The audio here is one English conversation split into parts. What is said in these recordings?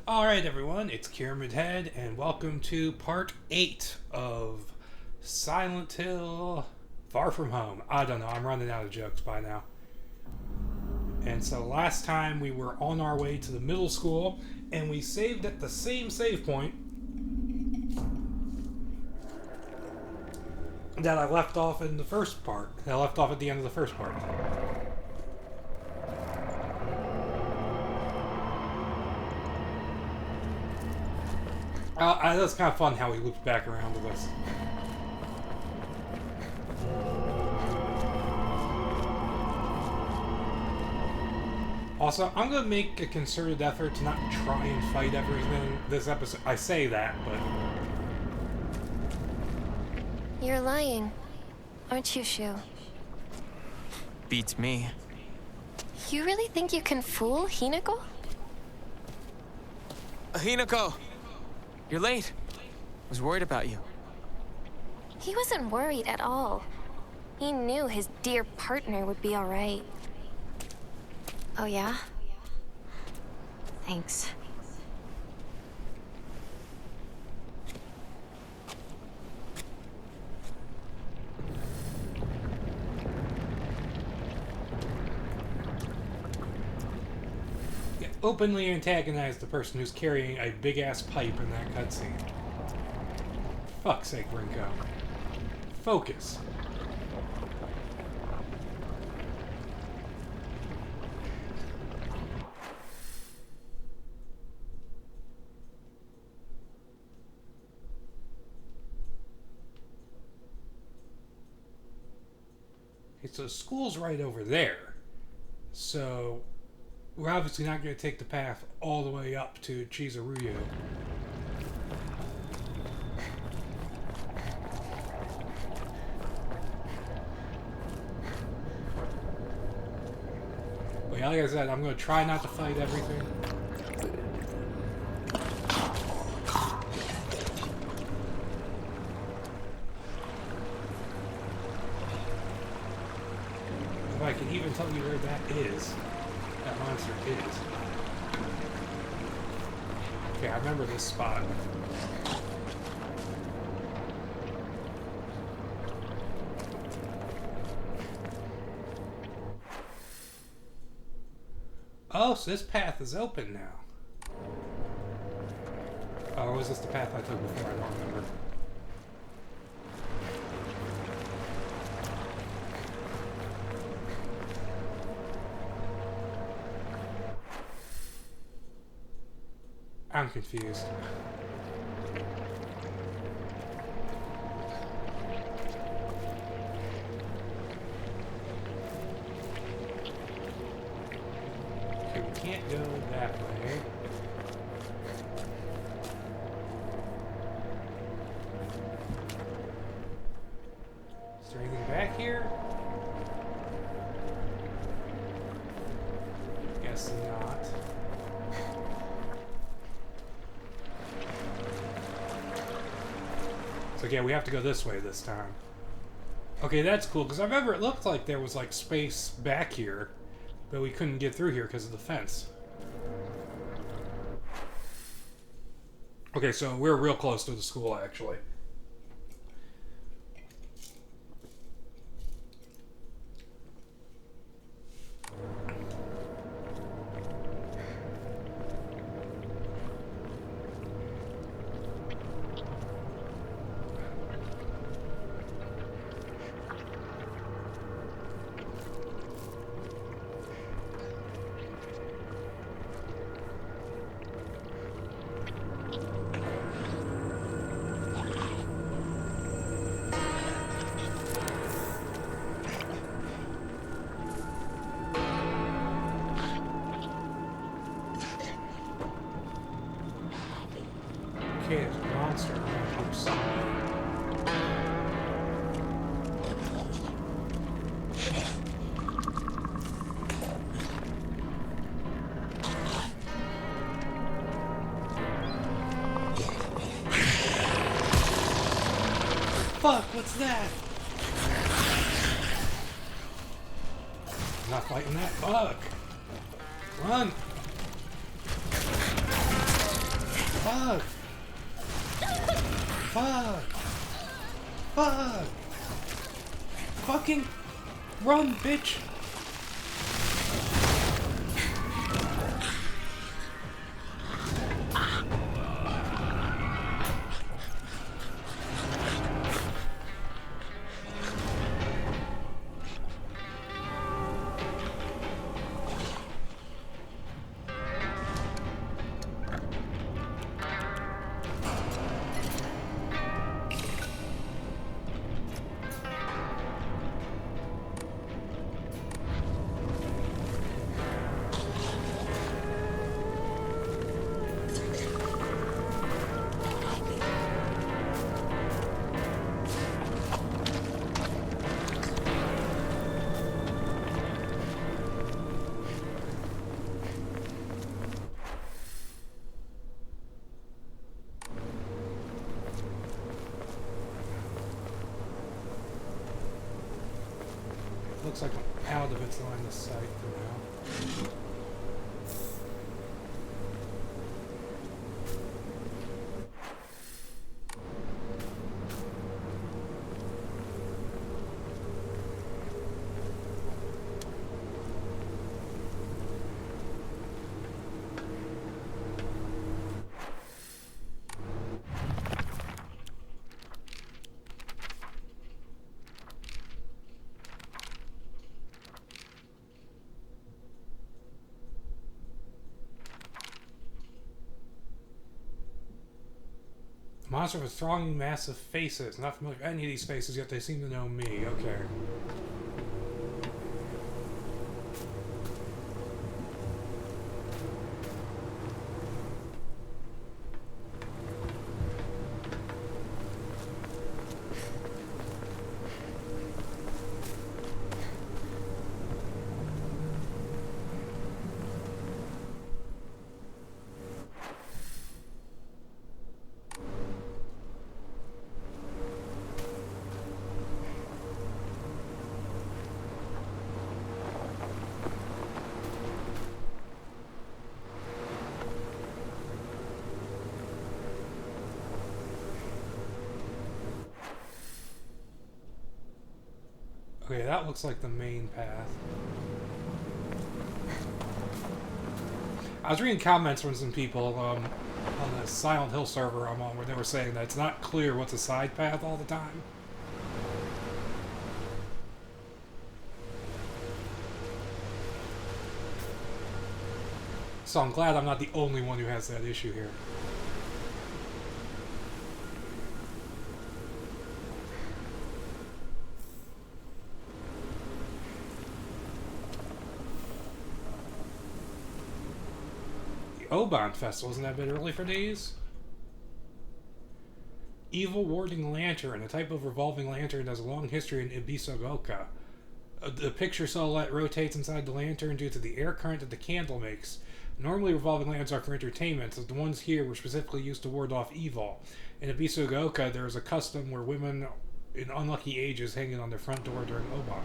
Alright, everyone, it's Pyramid Head, and welcome to part 8 of Silent Hill Far From Home. I don't know, I'm running out of jokes by now. And so last time we were on our way to the middle school, and we saved at the same save point that I left off in the first part. I left off at the end of the first part. That's kind of fun how he loops back around with us. Also, I'm going to make a concerted effort to not try and fight everything this episode. I say that, but... You're lying, aren't you, Shu? Beats me. You really think you can fool Hinako? Hinako! You're late. I was worried about you. He wasn't worried at all. He knew his dear partner would be all right. Oh, yeah? Thanks. Openly antagonize the person who's carrying a big-ass pipe in that cutscene. Fuck's sake, Rinko. Focus. Okay, so the school's right over there. So... we're obviously not going to take the path all the way up to Chizuruyo. But yeah, like I said, I'm going to try not to fight everything. If I can even tell you where that is. That monster is. Okay, I remember this spot. Oh, so this path is open now. Or was this the path I took before? I don't remember. I'm confused. Okay, we can't go that way. Is there anything back here? Guess not. So yeah, we have to go this way this time. Okay, that's cool, because I remember it looked like there was, like, space back here, but we couldn't get through here because of the fence. Okay, so we're real close to the school, actually. Okay, there's a monster. Oops. Fuck, what's that? I'm not fighting that bug. Run! Fuck! Fuck! Fuck! Fucking run, bitch! Looks like I'm out of its line of sight for now. Monster with strong, massive faces. Not familiar with any of these faces, yet they seem to know me. Okay. Okay, that looks like the main path. I was reading comments from some people on the Silent Hill server I'm on where they were saying that it's not clear what's a side path all the time. So I'm glad I'm not the only one who has that issue here. Oban Festival, isn't that a bit early for these? Evil Warding Lantern, a type of revolving lantern that has a long history in Ibisogoka. The picture silhouette rotates inside the lantern due to the air current that the candle makes. Normally revolving lanterns are for entertainment, but the ones here were specifically used to ward off evil. In Ibisogoka, there is a custom where women in unlucky ages hang it on their front door during Oban.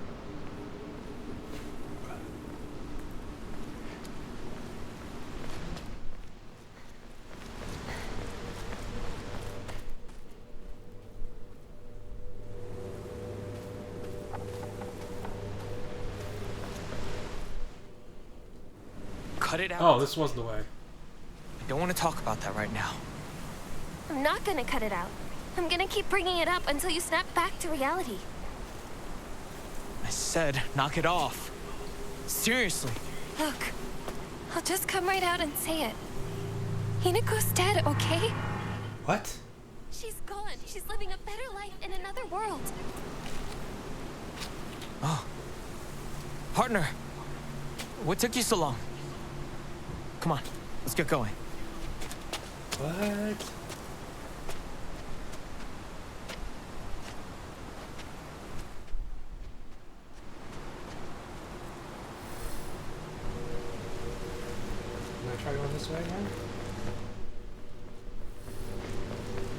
Cut it out. Oh, this was the way. I don't want to talk about that right now. I'm not gonna cut it out. I'm gonna keep bringing it up until you snap back to reality. I said, knock it off. Seriously. Look, I'll just come right out and say it. Hinako's dead, okay? What? She's gone. She's living a better life in another world. Oh. Partner. What took you so long? Come on, let's get going. What? Can I try going this way again?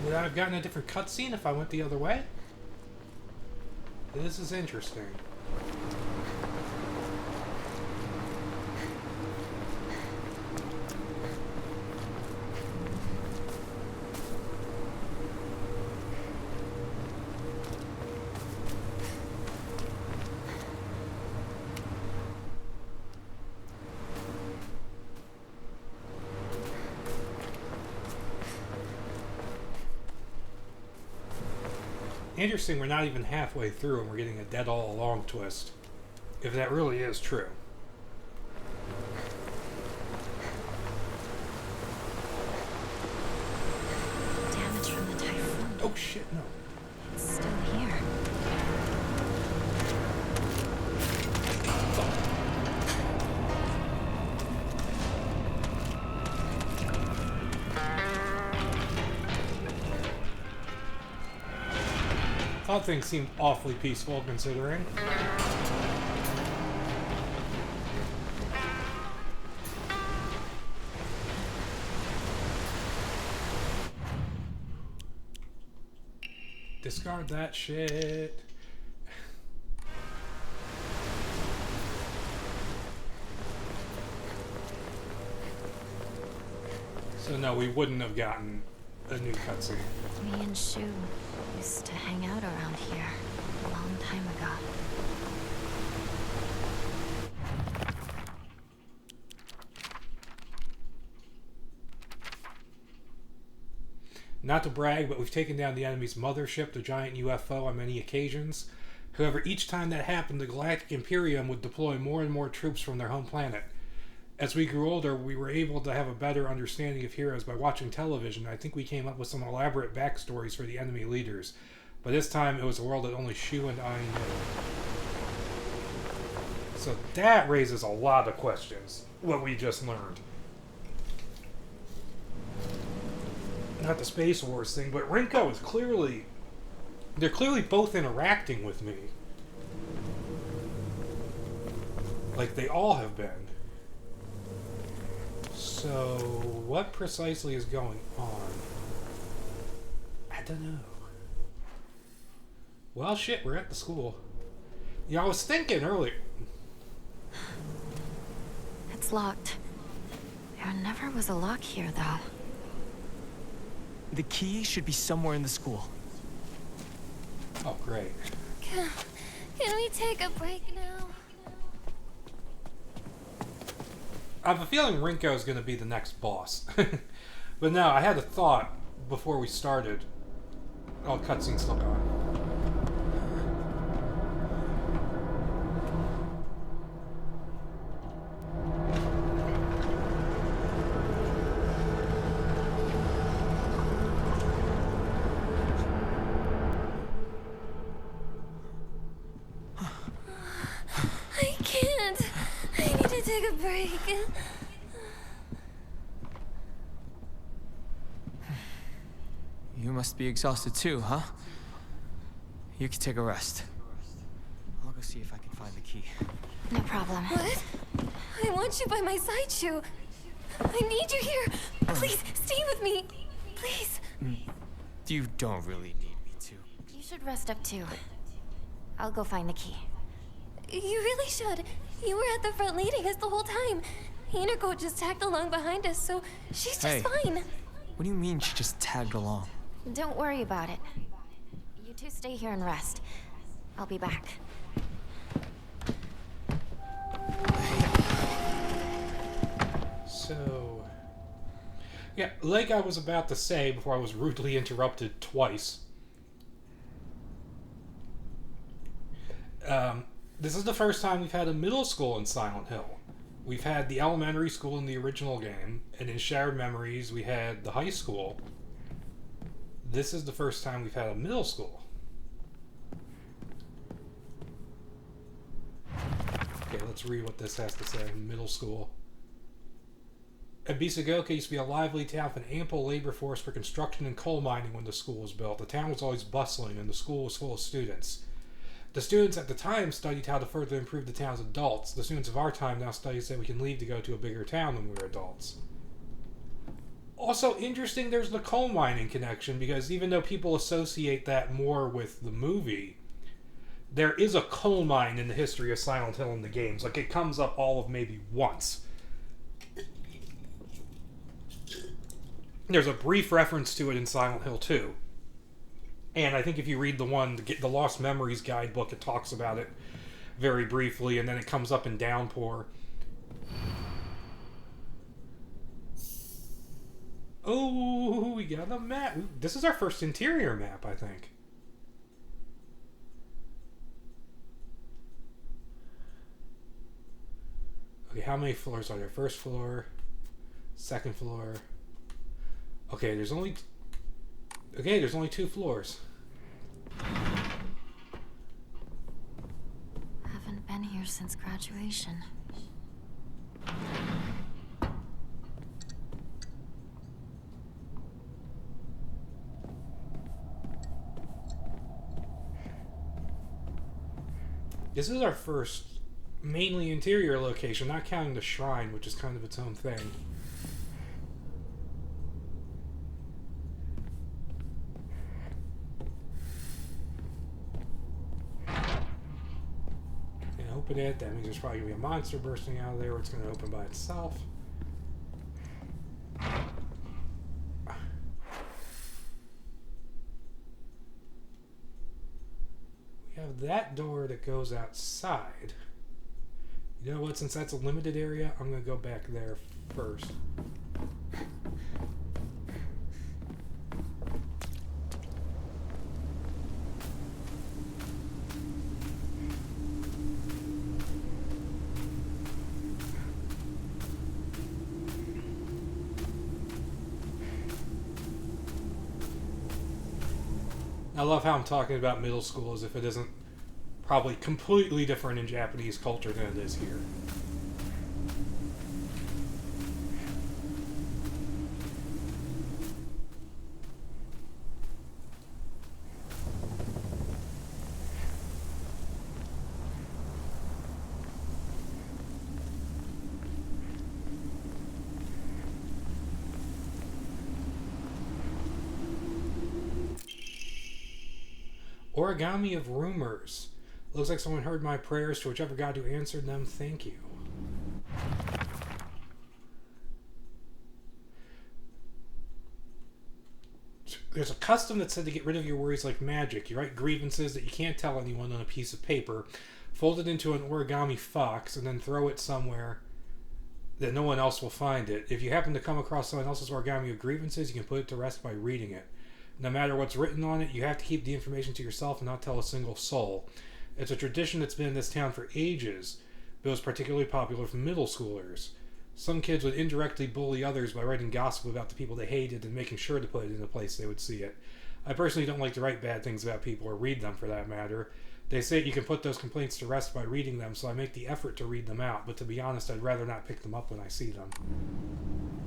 Would I have gotten a different cutscene if I went the other way? This is interesting. Interesting, we're not even halfway through and we're getting a dead all along twist. If that really is true. Damage from the typhoon. Oh shit, no. It's still here. Thought things seemed awfully peaceful considering. Discard that shit. So no, we wouldn't have gotten a new cutscene. Me and Shu used to hang out around here a long time ago. Not to brag, but we've taken down the enemy's mothership, the giant UFO, on many occasions. However, each time that happened, the Galactic Imperium would deploy more and more troops from their home planet. As we grew older, we were able to have a better understanding of heroes by watching television. I think we came up with some elaborate backstories for the enemy leaders. But this time, it was a world that only Shu and I knew. So that raises a lot of questions, what we just learned. Not the Space Wars thing, but Rinko is clearly... They're clearly both interacting with me. Like they all have been. So, what precisely is going on? I don't know. Well, shit, we're at the school. Yeah, I was thinking earlier... It's locked. There never was a lock here, though. The key should be somewhere in the school. Oh, great. Can we take a break now? I have a feeling Rinko is going to be the next boss. But no, I had a thought before we started. Oh, cutscene's still going. I can't. I need to take a break. You must be exhausted too, huh? You can take a rest. I'll go see if I can find the key. No problem. What? I want you by my side, Shu. I need you here. Please, stay with me. Please. You don't really need me to. You should rest up too. I'll go find the key. You really should. You were at the front leading us the whole time. Hinako just tagged along behind us, so she's just Hey. fine. What do you mean she just tagged along? Don't worry about it. You two stay here and rest. I'll be back. So... Yeah, like I was about to say before I was rudely interrupted twice. This is the first time we've had a middle school in Silent Hill. We've had the elementary school in the original game, and in Shattered Memories we had the high school. This is the first time we've had a middle school. Okay, let's read what this has to say. Middle school. Abisagoka used to be a lively town with an ample labor force for construction and coal mining when the school was built. The town was always bustling, and the school was full of students. The students at the time studied how to further improve the town as adults. The students of our time now study so we can leave to go to a bigger town when we're adults. Also interesting, there's the coal mining connection, because even though people associate that more with the movie, there is a coal mine in the history of Silent Hill in the games. Like, it comes up all of maybe once. There's a brief reference to it in Silent Hill 2. And I think if you read the Lost Memories guidebook, it talks about it very briefly, and then it comes up in Downpour. Oh, we got a map. This is our first interior map, I think. how many floors are there? First floor, second floor. Okay, there's only 2 floors. Haven't been here since graduation. This is our first mainly interior location, not counting the shrine, which is kind of its own thing. And open it, that means there's probably going to be a monster bursting out of there, or it's going to open by itself. Have that door that goes outside. You know what? Since that's a limited area, I'm going to go back there first. I love how I'm talking about middle school as if it isn't probably completely different in Japanese culture than it is here. Origami of rumors. Looks like someone heard my prayers. To whichever god who answered them, thank you. There's a custom that said to get rid of your worries like magic. You write grievances that you can't tell anyone on a piece of paper, fold it into an origami fox, and then throw it somewhere that no one else will find it. If you happen to come across someone else's origami of grievances, you can put it to rest by reading it. No matter what's written on it, you have to keep the information to yourself and not tell a single soul. It's a tradition that's been in this town for ages, but it was particularly popular for middle schoolers. Some kids would indirectly bully others by writing gossip about the people they hated and making sure to put it in a place they would see it. I personally don't like to write bad things about people, or read them for that matter. They say you can put those complaints to rest by reading them, so I make the effort to read them out, but to be honest, I'd rather not pick them up when I see them.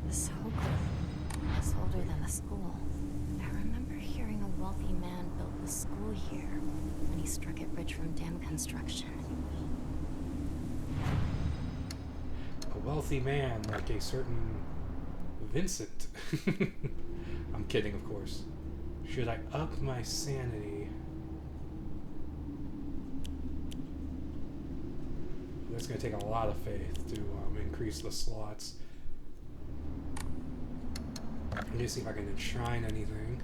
This Hogarth is older than the school. I remember hearing a wealthy man built the school here when he struck it rich from dam construction. A wealthy man like a certain Vincent. I'm kidding, of course. Should I up my sanity? That's going to take a lot of faith to increase the slots. Let me see if I can enshrine anything.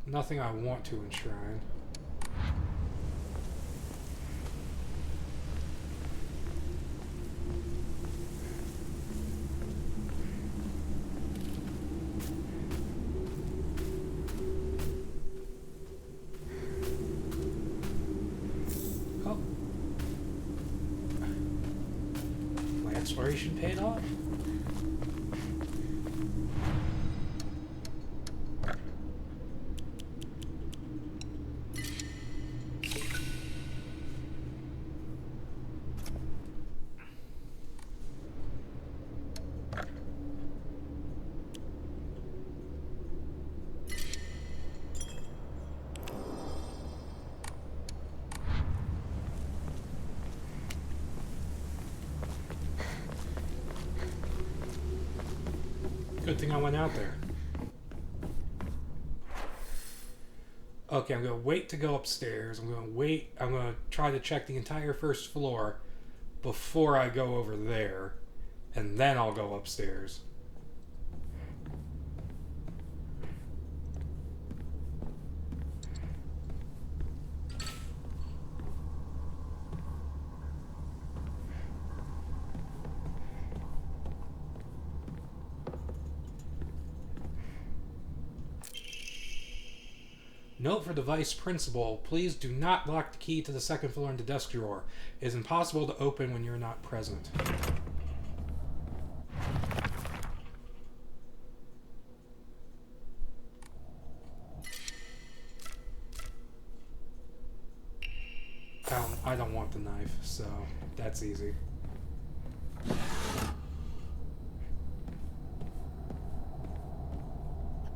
Nothing I want to enshrine. Oh. My exploration paid off? Good thing I went out there. Okay, I'm going to wait to go upstairs. I'm going to try to check the entire first floor before I go over there, and then I'll go upstairs. Note for the vice principal, please do not lock the key to the second floor in the desk drawer. It is impossible to open when you're not present. I don't want the knife, so that's easy. The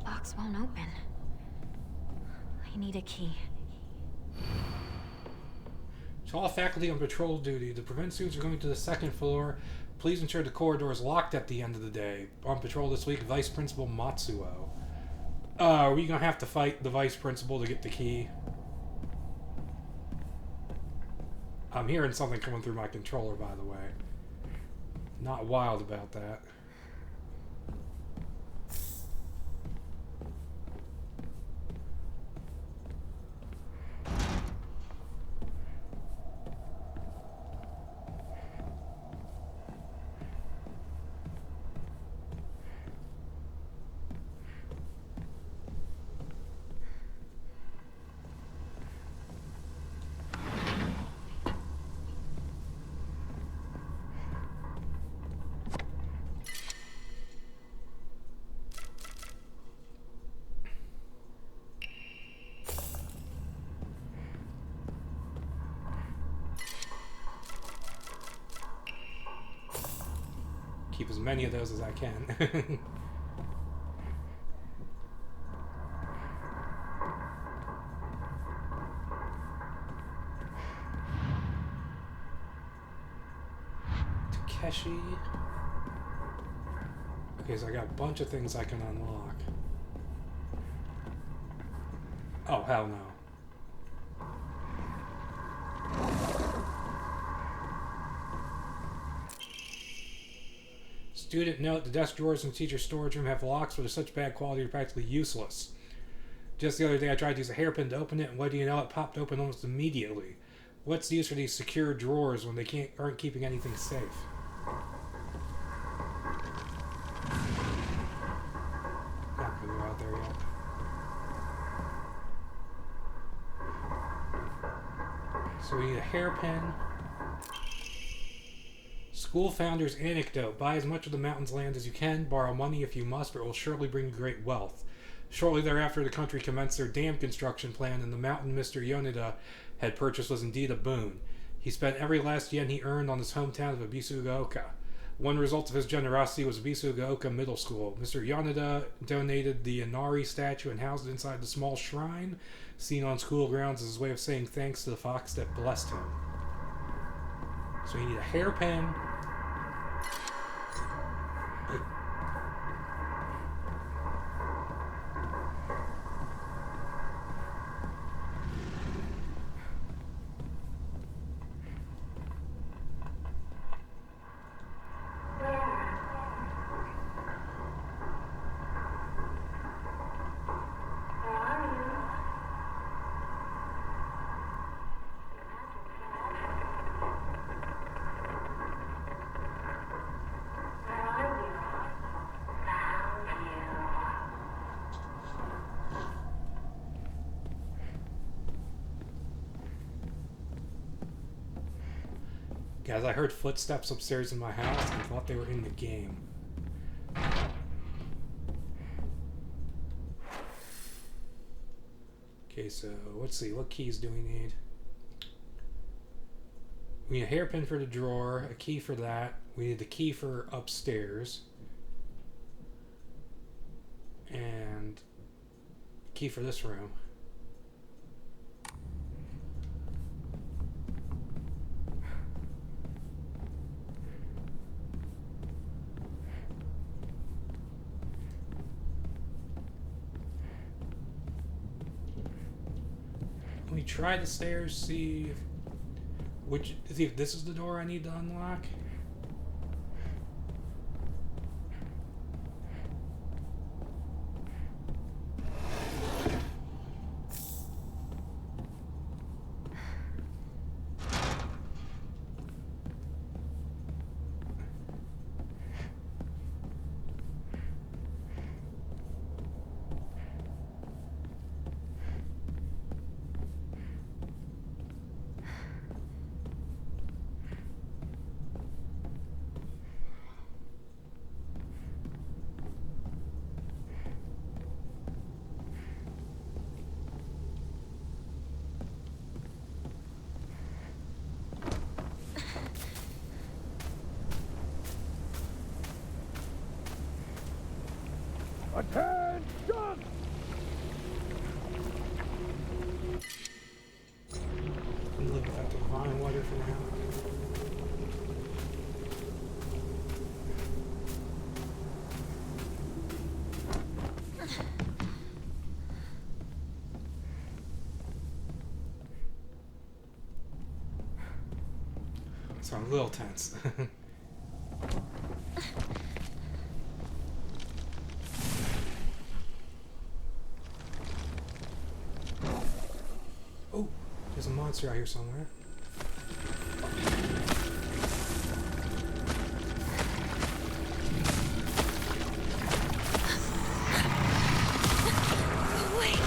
box won't open. I need a key. To all faculty on patrol duty, to prevent students from going to the second floor, please ensure the corridor is locked at the end of the day. On patrol this week, Vice Principal Matsuo. Are we gonna have to fight the Vice Principal to get the key? I'm hearing something coming through my controller, by the way. Not wild about that. Keep as many of those as I can. Takeshi. Okay, so I got a bunch of things I can unlock. Oh, hell no. Student note, the desk drawers in the teacher's storage room have locks, but they're such bad quality they're practically useless. Just the other day I tried to use a hairpin to open it, and what do you know, it popped open almost immediately. What's the use for these secure drawers when they aren't keeping anything safe? Not gonna go out there yet. So we need a hairpin. School founder's anecdote. Buy as much of the mountain's land as you can, borrow money if you must, but it will surely bring you great wealth. Shortly thereafter, the country commenced their dam construction plan, and the mountain Mr. Yoneda had purchased was indeed a boon. He spent every last yen he earned on his hometown of Abisugaoka. One result of his generosity was Abisugaoka Middle School. Mr. Yoneda donated the Inari statue and housed it inside the small shrine seen on school grounds as his way of saying thanks to the fox that blessed him. So you need a hairpin. Guys, I heard footsteps upstairs in my house and thought they were in the game. Okay, so let's see. What keys do we need? We need a hairpin for the drawer, a key for that. We need the key for upstairs. And key for this room. Let me try the stairs, see if this is the door I need to unlock. Headshot! I'm living without the divine water for now. So I'm a little tense. Oh, there's a monster out here somewhere. Wait.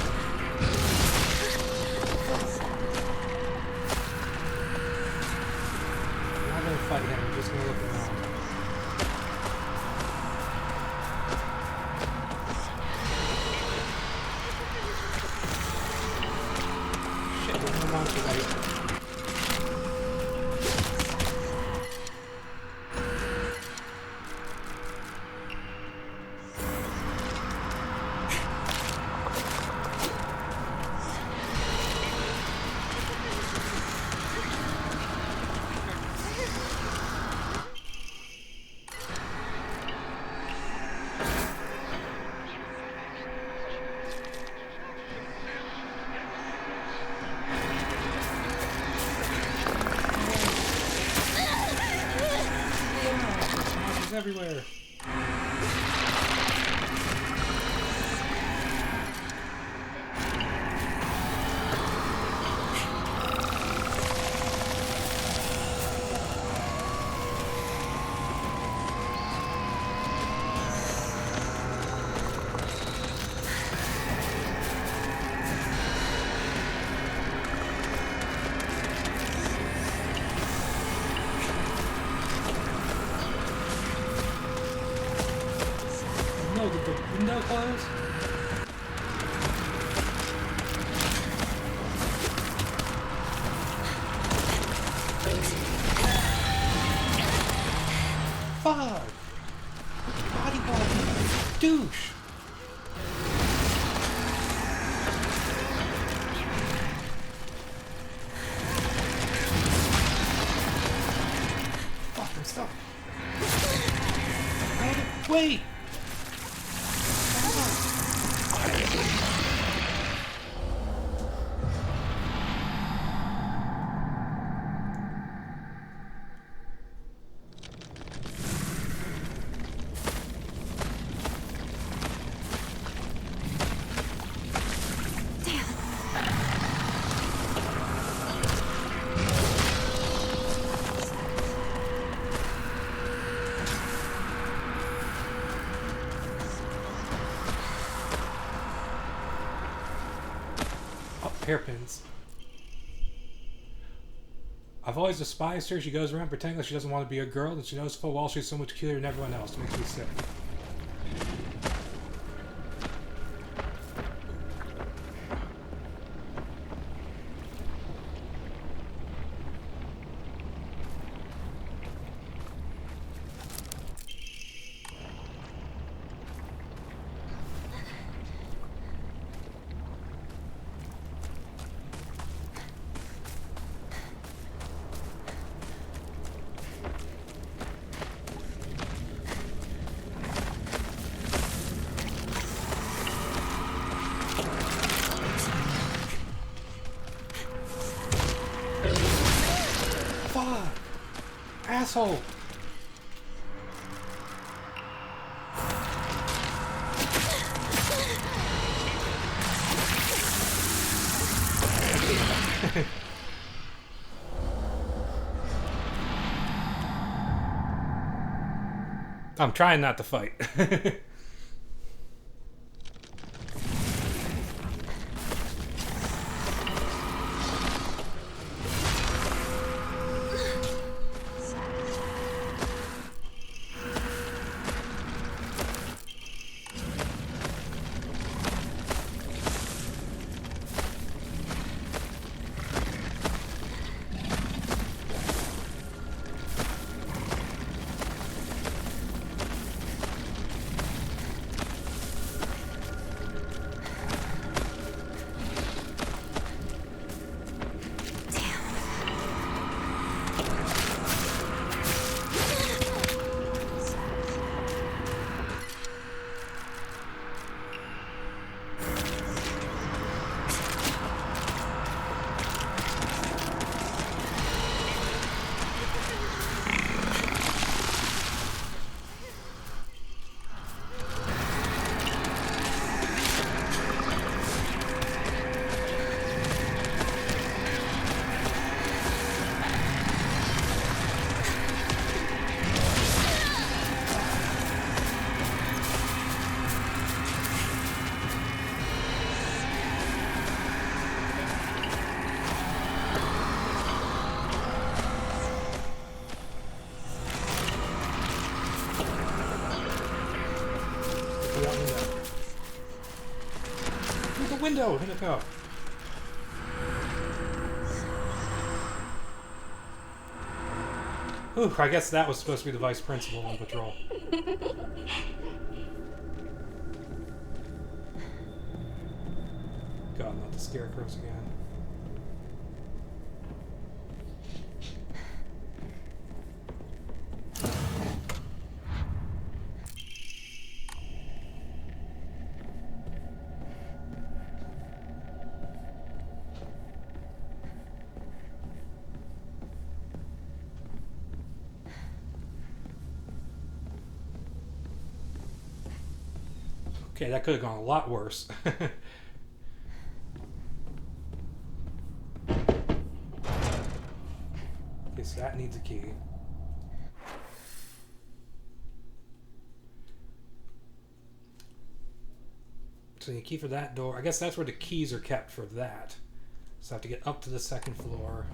I'm not gonna fight him, I'm just gonna look around. Shit, there's no monster right here. Monsters everywhere. No, did the window close? Fuck! Body block, douche! Fuck, I'm stuck. Wait! Oh, hairpins. I've always despised her. She goes around pretending like she doesn't want to be a girl, and she knows full well she's so much cuter than everyone else. It makes me sick. Fuck! Asshole! I'm trying not to fight. no, Hinako. Ooh, I guess that was supposed to be the vice principal on patrol. God, not the scarecrows again. Okay, that could have gone a lot worse. Okay, so that needs a key. So the key for that door. I guess that's where the keys are kept for that. So I have to get up to the second floor.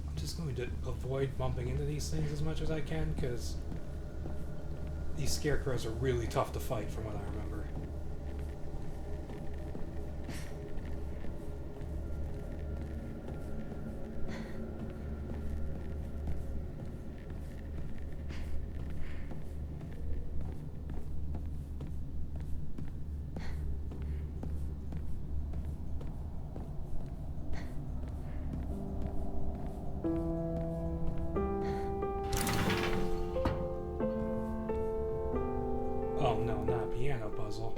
I'm just going to avoid bumping into these things as much as I can, because these scarecrows are really tough to fight from what I remember. Oh no, not a piano puzzle.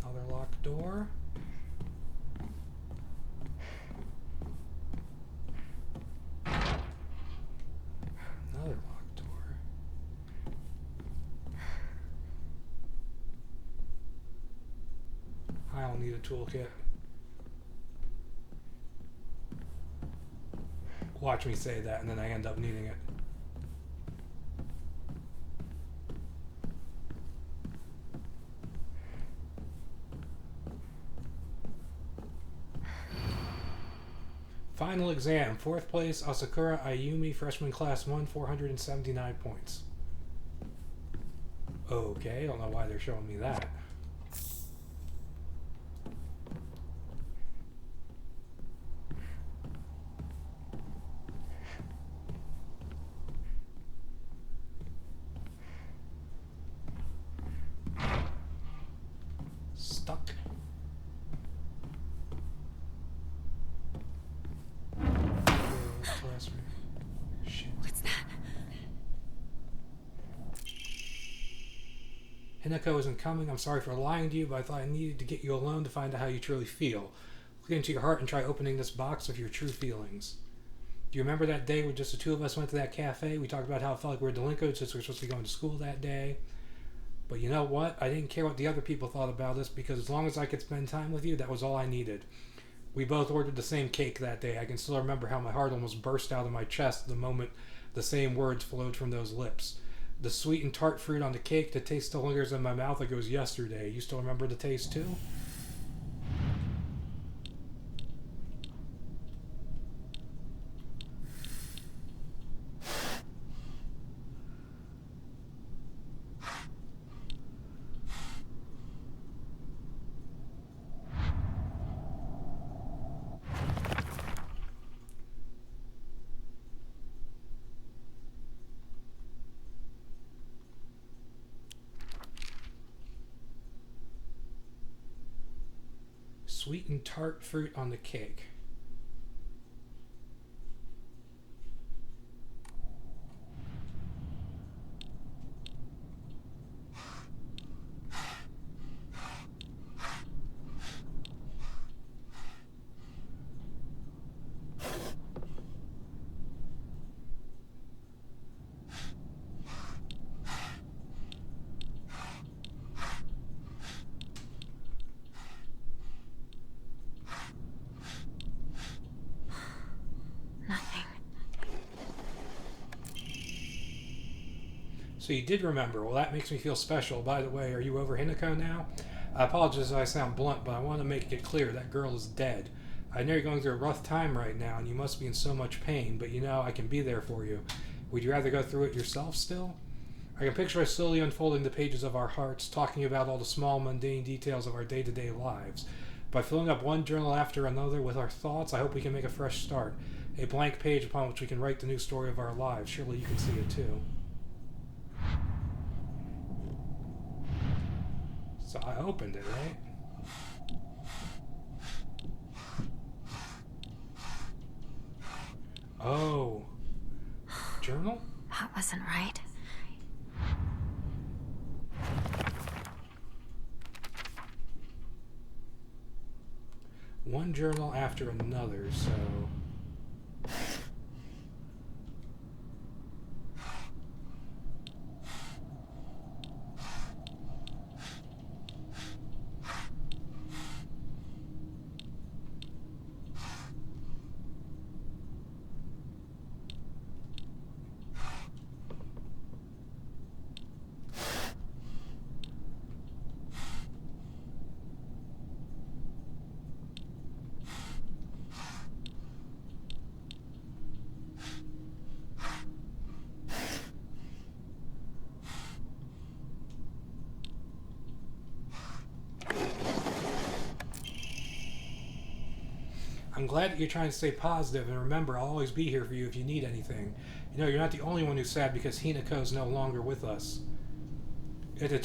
Another locked door. Another locked door. I don't need a toolkit. Watch me say that and then I end up needing it. Final exam. 4th place, Asakura Ayumi, freshman class 1, 479 points. Okay, I don't know why they're showing me that. Stuck. Shit. What's that? Hinako isn't coming. I'm sorry for lying to you, but I thought I needed to get you alone to find out how you truly feel. Look into your heart and try opening this box of your true feelings. Do you remember that day when just the two of us went to that cafe? We talked about how it felt like we were delinquents since we were supposed to be going to school that day. But you know what? I didn't care what the other people thought about us, because as long as I could spend time with you, that was all I needed. We both ordered the same cake that day. I can still remember how my heart almost burst out of my chest the moment the same words flowed from those lips. The sweet and tart fruit on the cake, the taste still lingers in my mouth like it was yesterday. You still remember the taste too? Sweet and tart fruit on the cake. So you did remember. Well, that makes me feel special. By the way, are you over Hinako now? I apologize if I sound blunt, but I want to make it clear that girl is dead. I know you're going through a rough time right now, and you must be in so much pain, but you know I can be there for you. Would you rather go through it yourself still? I can picture us slowly unfolding the pages of our hearts, talking about all the small, mundane details of our day-to-day lives. By filling up one journal after another with our thoughts, I hope we can make a fresh start. A blank page upon which we can write the new story of our lives. Surely you can see it too. So I opened it, right? Oh. Journal? That wasn't right. One journal after another, so... I'm glad that you're trying to stay positive, and remember, I'll always be here for you if you need anything. You know, you're not the only one who's sad because Hinako's no longer with us. If the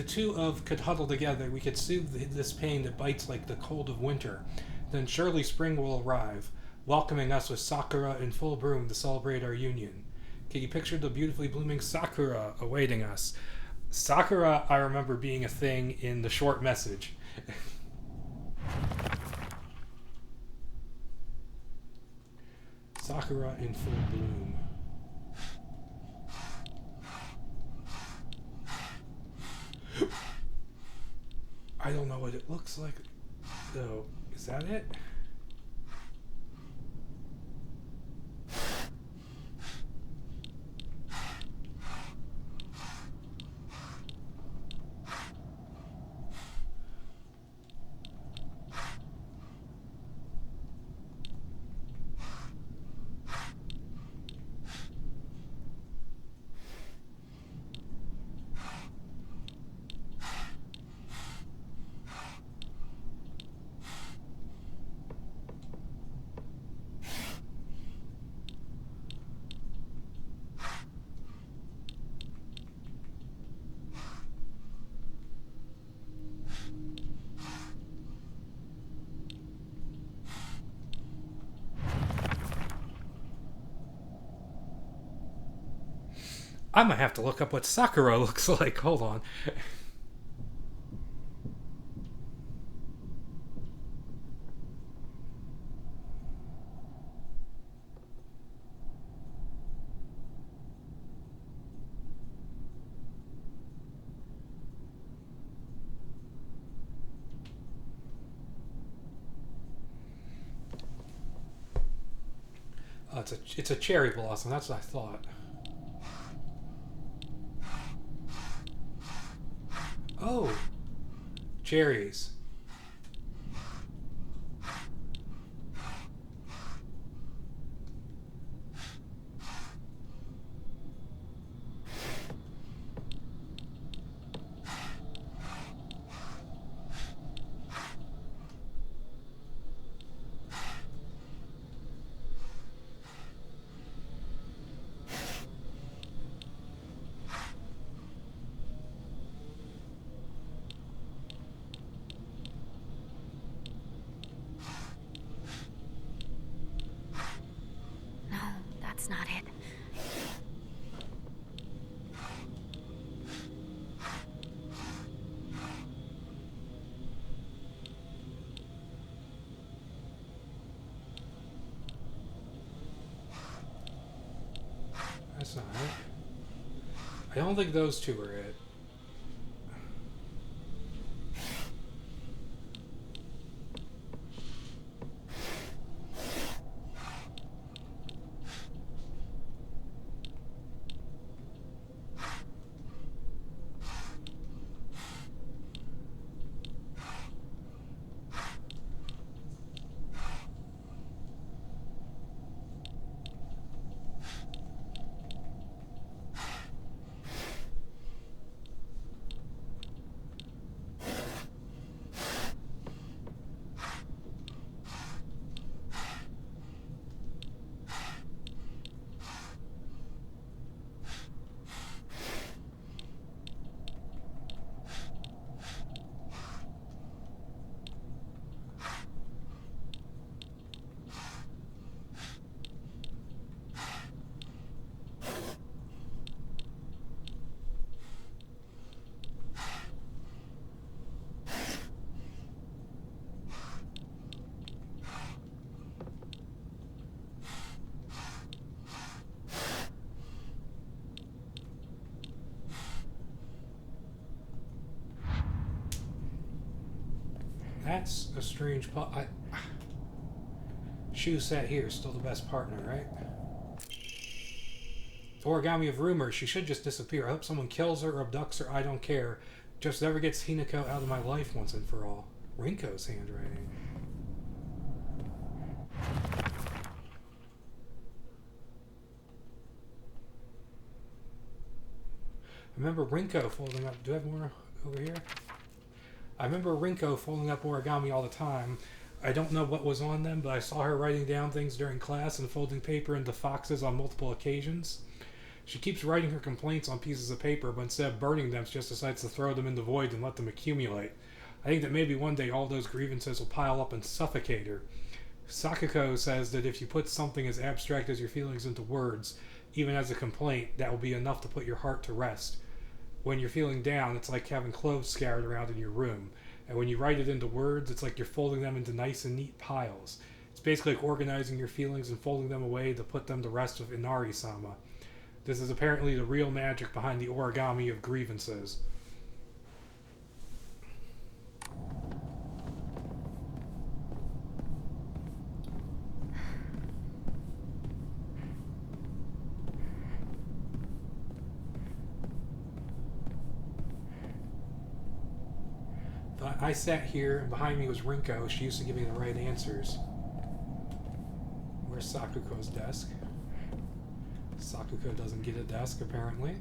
two of could huddle together, we could soothe this pain that bites like the cold of winter. Then surely spring will arrive, welcoming us with sakura in full bloom to celebrate our union. Can you picture the beautifully blooming sakura awaiting us? Sakura, I remember being a thing in the short message. Sakura in full bloom. I don't know what it looks like, though. Is that it? I might have to look up what Sakura looks like. Hold on. It's a cherry blossom. That's what I thought. Oh, cherries. That's not it. That's not it. I don't think those two are it. That's a strange Shu sat here, still the best partner, right? Origami of rumors. She should just disappear. I hope someone kills her or abducts her. I don't care. Just never gets Hinako out of my life once and for all. Rinko's handwriting. I remember Rinko folding up. Do I have more over here? I remember Rinko folding up origami all the time. I don't know what was on them, but I saw her writing down things during class and folding paper into foxes on multiple occasions. She keeps writing her complaints on pieces of paper, but instead of burning them, she just decides to throw them in the void and let them accumulate. I think that maybe one day all those grievances will pile up and suffocate her. Sakuko says that if you put something as abstract as your feelings into words, even as a complaint, that will be enough to put your heart to rest. When you're feeling down, it's like having clothes scattered around in your room. And when you write it into words, it's like you're folding them into nice and neat piles. It's basically like organizing your feelings and folding them away to put them to rest with Inari-sama. This is apparently the real magic behind the origami of grievances. I sat here, and behind me was Rinko. She used to give me the right answers. Where's Sakuko's desk? Sakuko doesn't get a desk, apparently.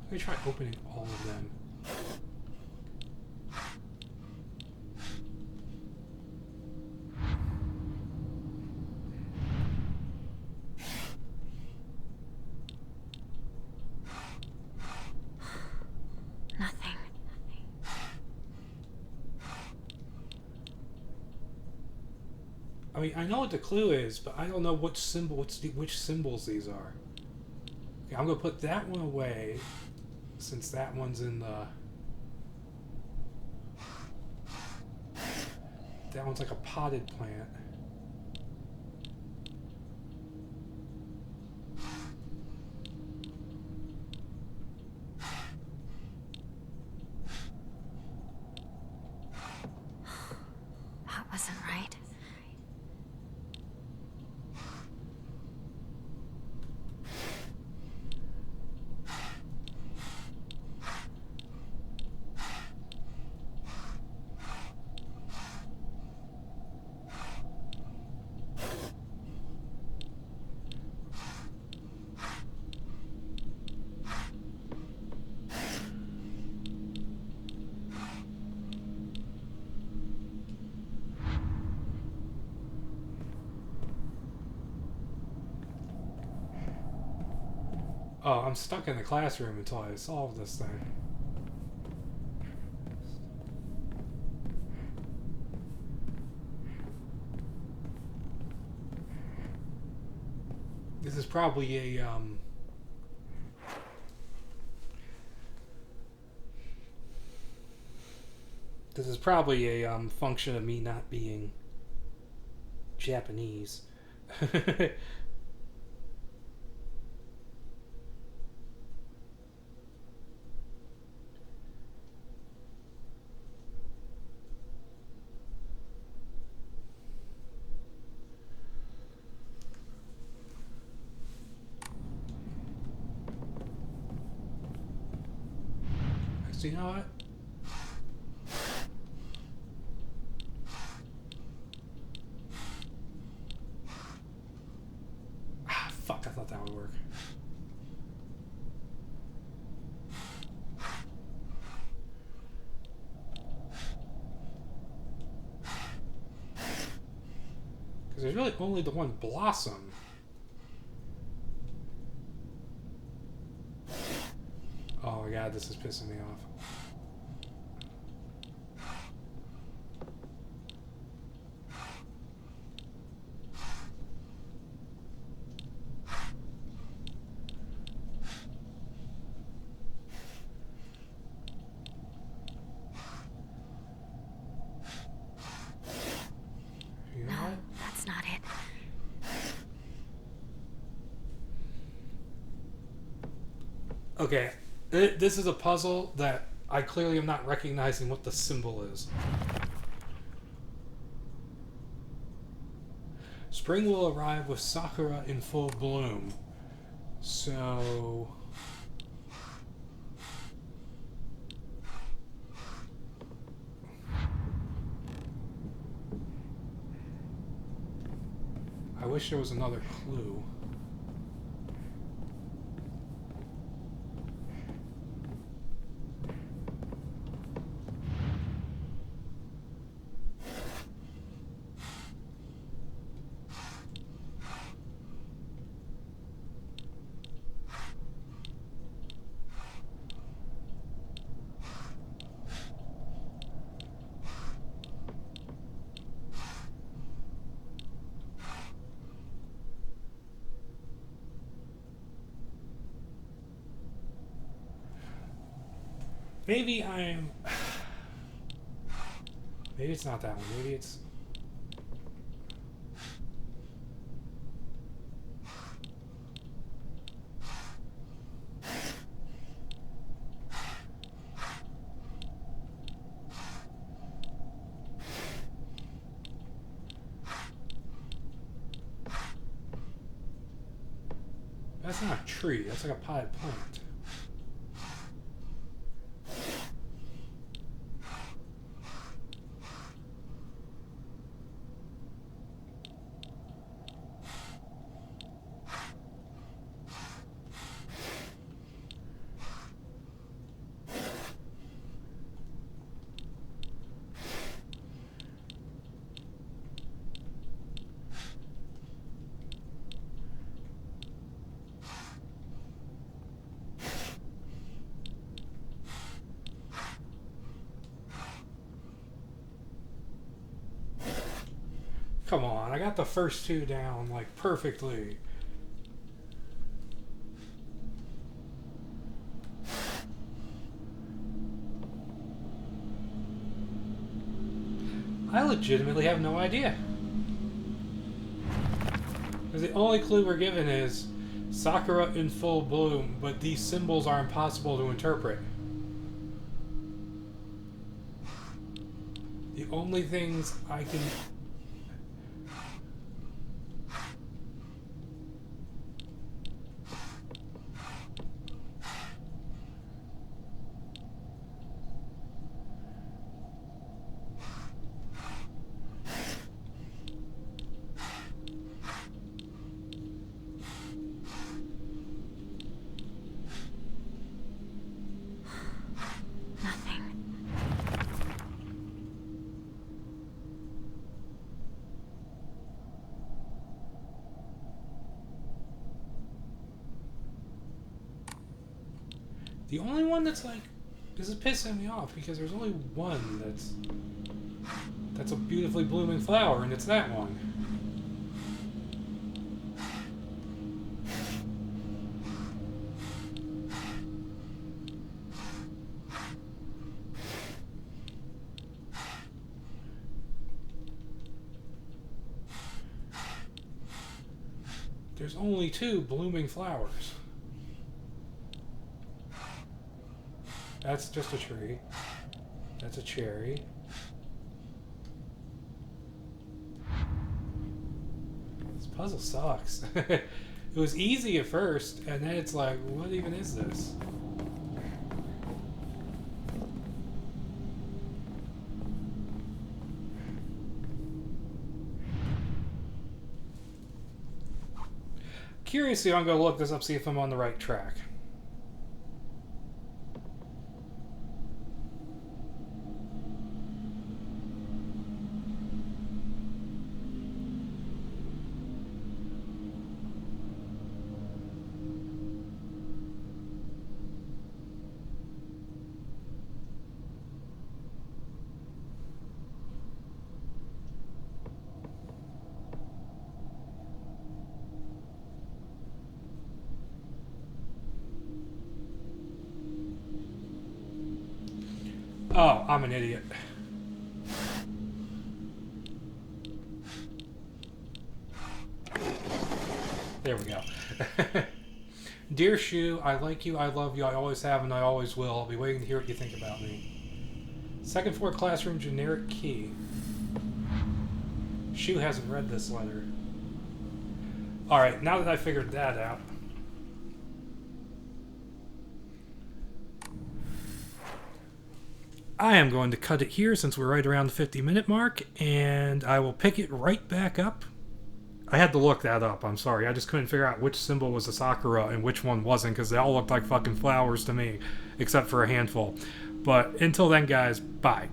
Let me try opening all of them. I mean, I know what the clue is, but I don't know which symbols these are. Okay, I'm gonna put that one away, since that one's in the. That one's like a potted plant. That wasn't right. Oh, I'm stuck in the classroom until I solve this thing. This is probably a, This is probably a, function of me not being Japanese. So you know what? Ah, fuck, I thought that would work. Because there's really only the one blossom. Oh my god, this is pissing me off. Okay, this is a puzzle that I clearly am not recognizing what the symbol is. Spring will arrive with sakura in full bloom. So... I wish there was another clue. Maybe I'm... Maybe it's not that one. Maybe it's... That's not a tree. That's like a potted plant. Come on, I got the first two down, like, perfectly. I legitimately have no idea. Because the only clue we're given is Sakura in full bloom, but these symbols are impossible to interpret. The only things I can... The only one that's like, this is pissing me off because there's only one that's a beautifully blooming flower, and it's that one. There's only two blooming flowers. That's just a tree. That's a cherry. This puzzle sucks. It was easy at first, and then it's like, what even is this? Curiously, I'm gonna look this up, see if I'm on the right track. Oh, I'm an idiot. There we go. Dear Shu, I like you, I love you, I always have, and I always will. I'll be waiting to hear what you think about me. Second floor classroom, generic key. Shu hasn't read this letter. Alright, now that I figured that out. I am going to cut it here since we're right around the 50-minute mark, and I will pick it right back up. I had to look that up, I'm sorry. I just couldn't figure out which symbol was a Sakura and which one wasn't, because they all looked like fucking flowers to me, except for a handful. But until then, guys, bye.